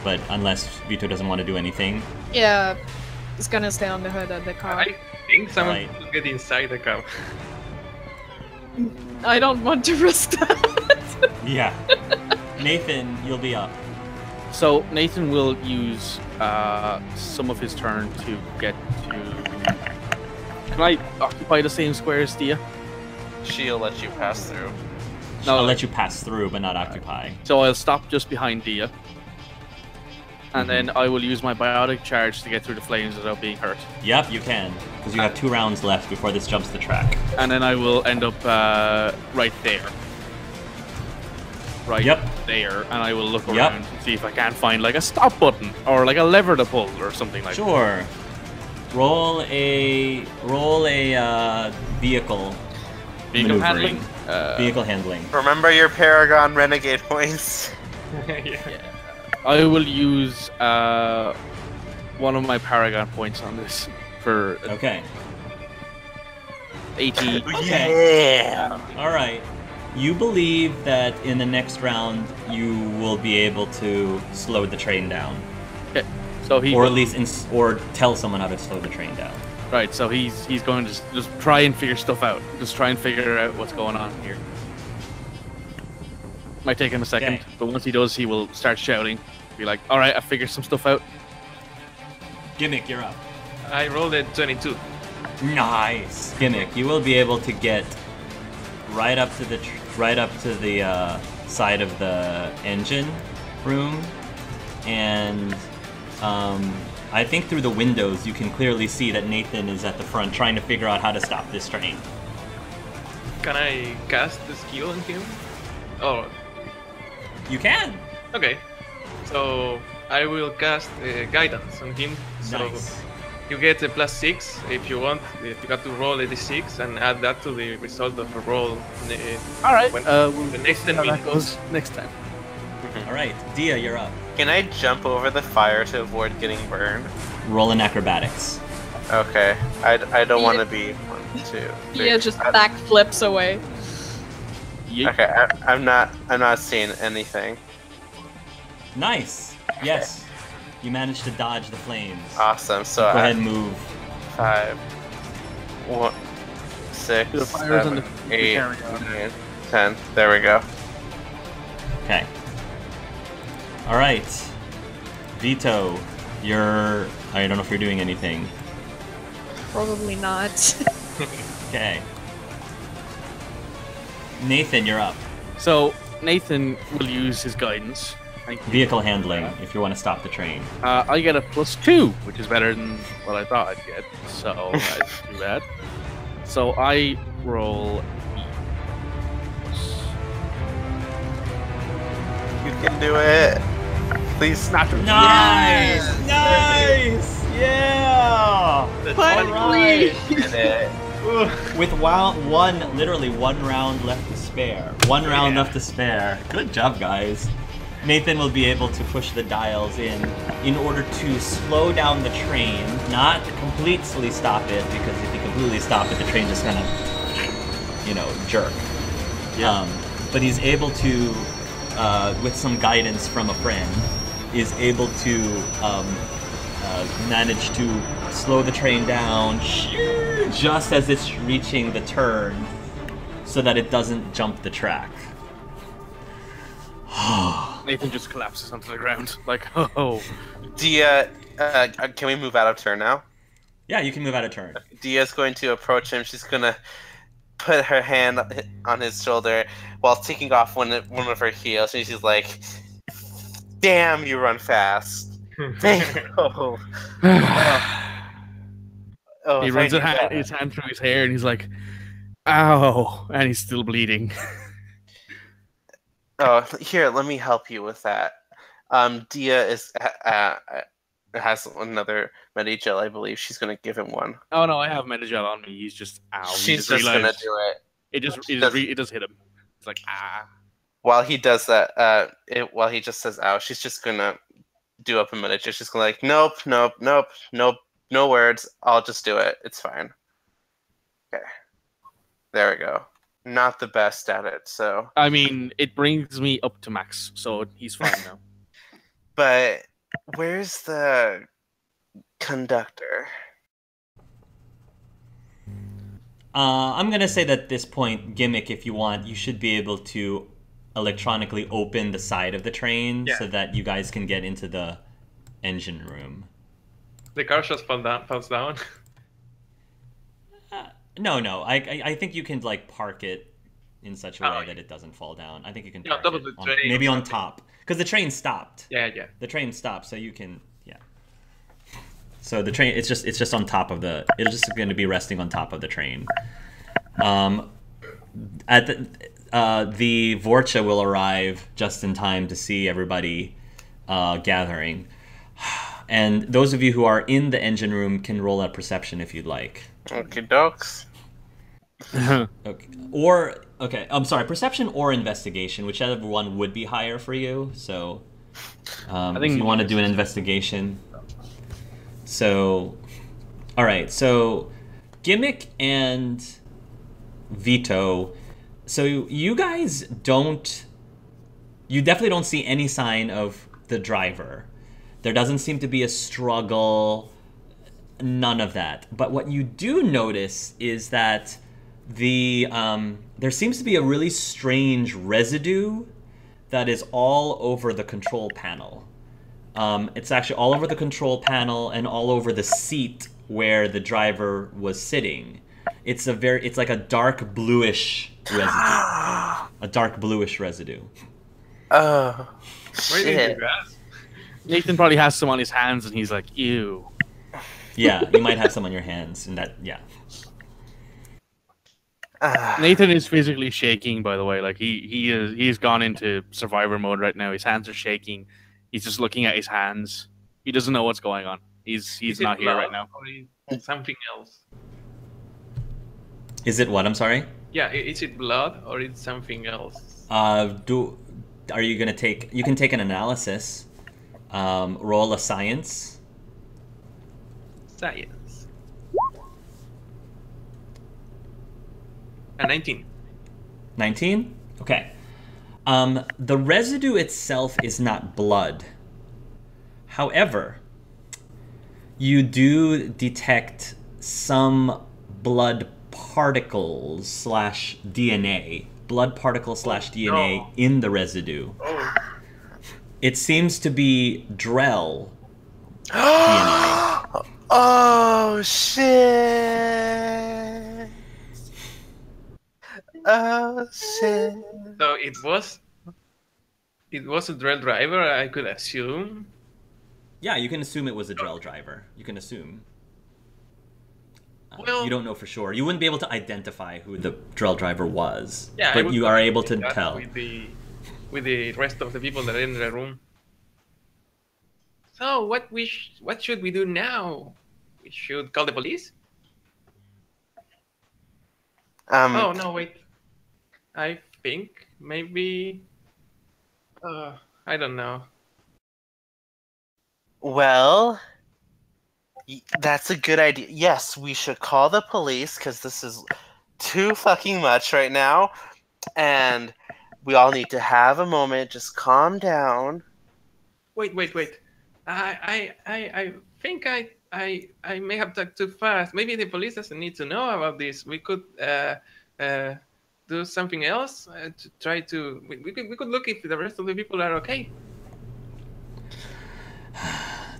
but unless Vito doesn't want to do anything. Yeah, it's gonna stay on the hood of the car. I think someone Right. will get inside the car. I don't want to risk that. Yeah. Nathan, you'll be up. So Nathan will use some of his turn to get to. Can I occupy the same square as Dia? She'll let you pass through. I'll let you pass through, but not occupy. So I'll stop just behind Dia. and then I will use my biotic charge to get through the flames without being hurt. Yep, you can, because you have 2 rounds left before this jumps the track. And then I will end up right there. Right there, and I will look around and see if I can find like a stop button or like a lever to pull or something like that. Sure. Roll a vehicle handling. Vehicle handling. Remember your Paragon Renegade points. I will use one of my Paragon points on this for 80. Yeah. All right. You believe that in the next round you will be able to slow the train down. Okay. So he, or at least, or tell someone how to slow the train down. Right. So he's going to just try and figure stuff out. Just try and figure out what's going on here. Might take him a second, but once he does, he will start shouting. Be like, "All right, I figured some stuff out." Gimmick, you're up. I rolled a 22. Nice. Gimmick, you will be able to get right up to the side of the engine room, and I think through the windows you can clearly see that Nathan is at the front trying to figure out how to stop this train. Can I cast the skill on him? Oh, you can. Okay, so I will cast guidance on him. Nice. So you get a +6 if you want. If you got to roll a d6 and add that to the result of the roll. All right. The next 10 minutes goes next time. All right, Dia, you're up. Can I jump over the fire to avoid getting burned? Roll in acrobatics. Okay. I don't want to be 1, 2, 3. Yeah, just back flips away. Okay, I'm not seeing anything. Nice. Yes. You managed to dodge the flames. Awesome. So go ahead and move. 5, 1, 6, 7, 8, 9, 10. There we go. Okay. All right. Vito, I don't know if you're doing anything. Probably not. Okay. Nathan, you're up. So Nathan will use his guidance. Vehicle handling, if you want to stop the train. I get a +2, which is better than what I thought I'd get. So that's too bad. So I roll. You can do it. Please. Nice! Nice! Yeah! Finally! With literally one round left to spare. One round left to spare. Good job, guys. Nathan will be able to push the dials in order to slow down the train, not completely stop it, because if you completely stop it, the train just kind of, jerk. Yeah. But he's able to, with some guidance from a friend, is able to manage to slow the train down just as it's reaching the turn so that it doesn't jump the track. Nathan just collapses onto the ground, like, oh. Dia, can we move out of turn now? Yeah, you can move out of turn. Dia's going to approach him. She's going to put her hand on his shoulder while taking off one of her heels, and she's like, "Damn, you run fast." Oh. He runs his hand through his hair, and he's like, "Ow," and he's still bleeding. Oh, here, let me help you with that. Dia has another Medigel, I believe. She's gonna give him one. Oh no, I have Medigel on me. He's just ow. She's just gonna do it. It does hit him. It's like While he does that, while he just says ow, she's just gonna do up a Medigel. She's gonna like, nope, no words. I'll just do it. It's fine. Okay. There we go. Not the best at it, so. I mean, it brings me up to max, so he's fine now. But where's the conductor? I'm gonna say that at this point, Gimmick, if you want, you should be able to electronically open the side of the train so that you guys can get into the engine room. The car just falls down. No. I think you can like park it in such a way that it doesn't fall down. I think you can Yeah, on park top it of the train maybe or on something. top, because the train stopped. Yeah, yeah. The train stopped, so you can, yeah. So the train, it's just on top of the. It's just going to be resting on top of the train. At the Vorcha will arrive just in time to see everybody gathering, and those of you who are in the engine room can roll a perception if you'd like. Okay, dokes. Okay. Or okay, I'm sorry, perception or investigation, whichever one would be higher for you. So, think if you want to do an investigation. So, all right. So, Gimmick and Vito. So you guys don't. You definitely don't see any sign of the driver. There doesn't seem to be a struggle. None of that. But what you do notice is that there seems to be a really strange residue that is all over the control panel. It's actually all over the control panel and all over the seat where the driver was sitting. It's like a dark bluish residue. A dark bluish residue. Oh, Where did shit. you grass? Nathan probably has some on his hands, and he's like, "Ew." Yeah, you might have some on your hands, and that, yeah. Nathan is physically shaking. By the way, like he's gone into survivor mode right now. His hands are shaking. He's just looking at his hands. He doesn't know what's going on. He's Is not it here right blood now. or is it something else? Is it what? I'm sorry. Yeah, is it blood or is it something else? Are you gonna take? You can take an analysis. Roll a science. Science. A 19. 19? Okay. The residue itself is not blood. However, you do detect some blood particles slash DNA. Blood particles slash DNA no. in the residue. Oh. It seems to be Drell DNA. Oh, shit. Oh, shit. So it was a drill driver, I could assume. Yeah, you can assume it was a Drell driver. You can assume. Well, You don't know for sure. You wouldn't be able to identify who the Drell driver was, yeah, I but would you are able to that tell. with the rest of the people that are in the room. So what should we do now? We should call the police? Oh no, wait. I think maybe. I don't know. Well, that's a good idea. Yes, we should call the police because this is too fucking much right now, and we all need to have a moment. Just calm down. Wait. I think I may have talked too fast. Maybe the police doesn't need to know about this. We could do something else to try to. We could look if the rest of the people are okay.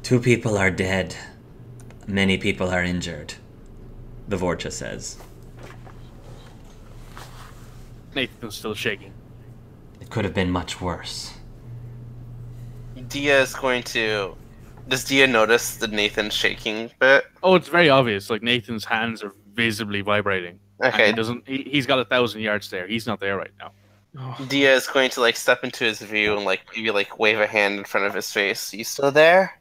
2 people are dead. Many people are injured. The Vorcha says. Nathan's still shaking. It could have been much worse. Dia is going to. Does Dia notice the Nathan shaking bit? Oh, it's very obvious. Like Nathan's hands are visibly vibrating. Okay. And he's got 1,000 yards there. He's not there right now. Dia is going to step into his view and maybe wave a hand in front of his face. You still there?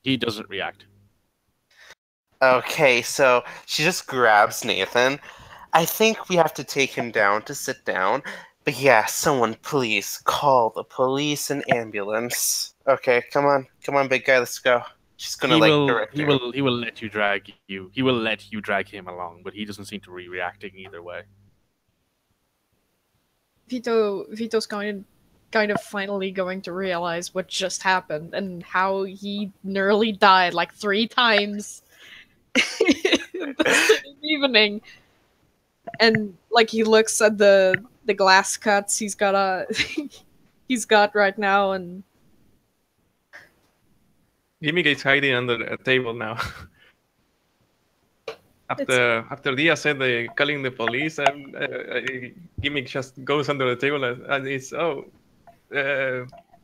He doesn't react. Okay, so she just grabs Nathan. I think we have to take him down to sit down. But yeah, someone please call the police and ambulance. Okay, come on, big guy, let's go. She's gonna direct he her. will let you drag you. He will let you drag him along, but he doesn't seem to be reacting either way. Vito's kind of finally going to realize what just happened and how he nearly died 3 times this evening. And he looks at the glass cuts he's got right now, and Gimmick is hiding under a table now. After Dia said calling the police, Gimmick just goes under the table and it's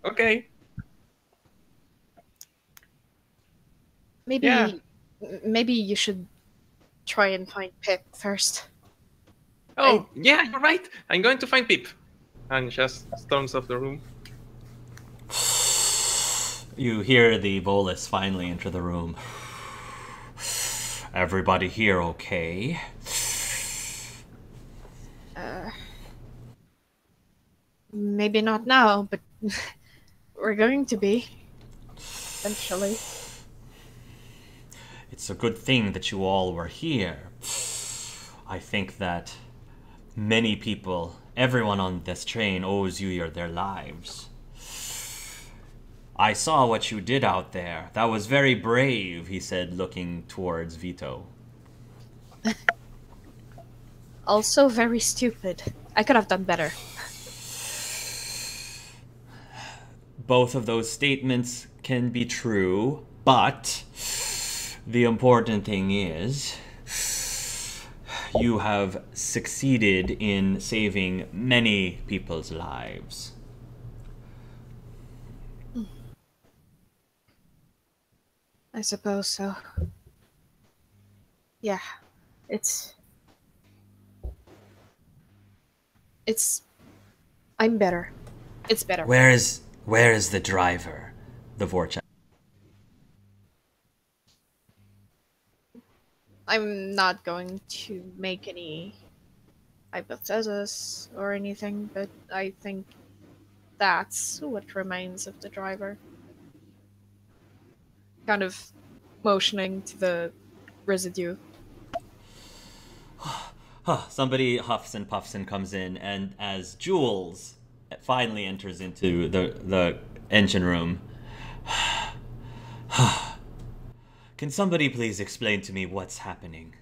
okay. Maybe, Yeah. maybe you should try and find Pip first. Oh, yeah, you're right. I'm going to find Pip. And just storms off the room. You hear the bolus finally enter the room. Everybody here okay? Maybe not now, but we're going to be. Eventually. It's a good thing that you all were here. I think that many people, everyone on this train owes you their lives. I saw what you did out there. That was very brave, he said, looking towards Vito. Also very stupid. I could have done better. Both of those statements can be true, but the important thing is you have succeeded in saving many people's lives. I suppose so. Yeah, I'm better. It's better. Where is the driver? The Vorcha. I'm not going to make any hypothesis or anything, but I think that's what remains of the driver. Kind of motioning to the residue. Somebody huffs and puffs and comes in, and as Jules finally enters into the engine room, can somebody please explain to me what's happening?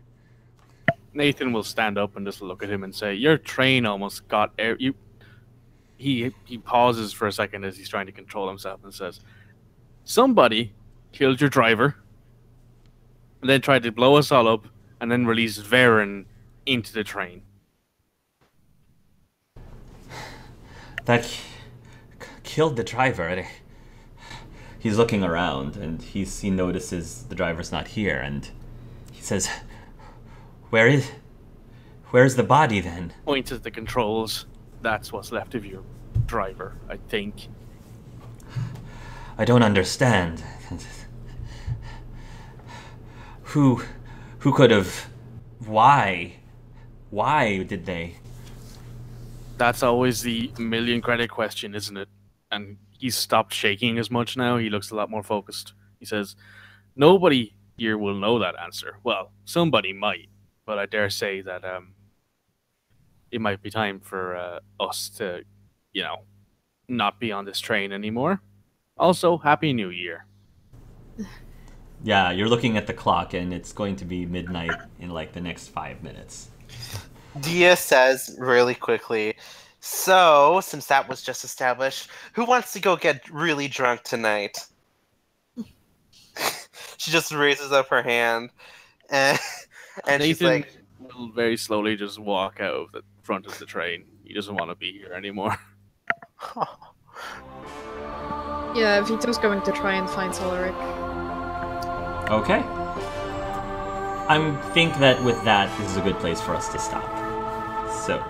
Nathan will stand up and just look at him and say, "Your train almost got air." He pauses for a second as he's trying to control himself and says, "Somebody killed your driver, and then tried to blow us all up, and then released Varen into the train." That killed the driver. He's looking around, and he notices the driver's not here, and he says, Where's the body then?" Points at the controls. That's what's left of your driver, I think. I don't understand. Who could have... Why did they? That's always the million credit question, isn't it? And he's stopped shaking as much now. He looks a lot more focused. He says, "Nobody here will know that answer. Well, somebody might, but I dare say that it might be time for us to, not be on this train anymore. Also, Happy New Year." Yeah, you're looking at the clock, and it's going to be midnight in like the next 5 minutes. Dia says really quickly, "So, since that was just established, who wants to go get really drunk tonight?" She just raises up her hand, and she's Nathan like, will very slowly just walk out of the front of the train. He doesn't want to be here anymore. Yeah, Vito's going to try and find Solaric. Okay. I think that with that, this is a good place for us to stop. So,